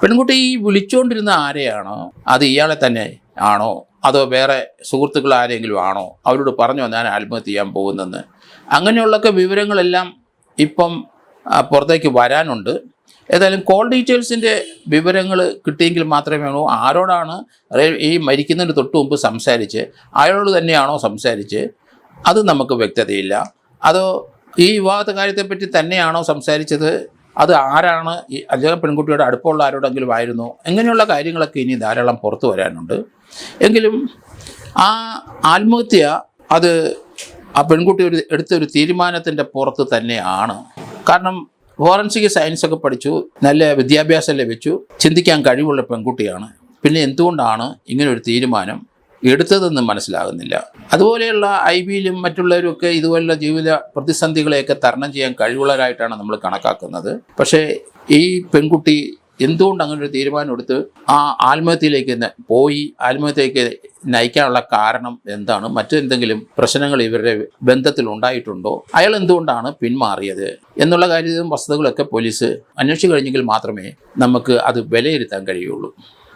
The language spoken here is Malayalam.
പെൺകുട്ടി ഈ വിളിച്ചുകൊണ്ടിരുന്ന ആരെയാണോ, അത് ഇയാളെ തന്നെ ആണോ, അതോ വേറെ സുഹൃത്തുക്കൾ ആരെങ്കിലും ആണോ, അവരോട് പറഞ്ഞോ ഞാൻ ആത്മഹത്യ ചെയ്യാൻ പോകുന്നെന്ന്. അങ്ങനെയുള്ളൊക്കെ വിവരങ്ങളെല്ലാം ഇപ്പം പുറത്തേക്ക് വരാനുണ്ട്. ഏതായാലും കോൾ ഡീറ്റെയിൽസിൻ്റെ വിവരങ്ങൾ കിട്ടിയെങ്കിൽ മാത്രമേ ഉള്ളൂ ആരോടാണ് ഈ മരിക്കുന്നതിന് തൊട്ട് മുമ്പ് സംസാരിച്ച് അയാളോട് തന്നെയാണോ സംസാരിച്ച് അത് നമുക്ക് വ്യക്തതയില്ല. അതോ ഈ വിവാഹത്തെ കാര്യത്തെപ്പറ്റി തന്നെയാണോ സംസാരിച്ചത്, അത് ആരാണ്, ഈ അല്ലെങ്കിൽ പെൺകുട്ടിയുടെ അടുപ്പമുള്ള ആരോടെങ്കിലും ആയിരുന്നോ, ഇങ്ങനെയുള്ള കാര്യങ്ങളൊക്കെ ഇനി ധാരാളം പുറത്തു വരാനുണ്ട്. എങ്കിലും ആ ആത്മഹത്യ അത് ആ പെൺകുട്ടി എടുത്തൊരു തീരുമാനത്തിൻ്റെ പുറത്ത് തന്നെയാണ്. കാരണം ഫോറൻസിക് സയൻസൊക്കെ പഠിച്ചു, നല്ല വിദ്യാഭ്യാസം ലഭിച്ചു, ചിന്തിക്കാൻ കഴിവുള്ള പെൺകുട്ടിയാണ്. പിന്നെ എന്തുകൊണ്ടാണ് ഇങ്ങനൊരു തീരുമാനം എടുത്തതെന്ന് മനസ്സിലാകുന്നില്ല. അതുപോലെയുള്ള IBയിലും മറ്റുള്ളവരുമൊക്കെ ഇതുപോലുള്ള ജീവിത പ്രതിസന്ധികളെയൊക്കെ തരണം ചെയ്യാൻ കഴിവുള്ളവരായിട്ടാണ് നമ്മൾ കണക്കാക്കുന്നത്. പക്ഷേ ഈ പെൺകുട്ടി എന്തുകൊണ്ട് അങ്ങനെ ഒരു തീരുമാനം എടുത്ത് ആ ആത്മഹത്യയിലേക്ക് പോയി, ആത്മഹത്യയിലേക്ക് നയിക്കാനുള്ള കാരണം എന്താണ്, മറ്റെന്തെങ്കിലും പ്രശ്നങ്ങൾ ഇവരുടെ ബന്ധത്തിൽ ഉണ്ടായിട്ടുണ്ടോ, അയാൾ എന്തുകൊണ്ടാണ് പിന്മാറിയത് എന്നുള്ള കാര്യവും വസ്തുതകളൊക്കെ പോലീസ് അന്വേഷിച്ചു കഴിഞ്ഞെങ്കിൽ മാത്രമേ നമുക്ക് അത് വിലയിരുത്താൻ കഴിയുള്ളൂ.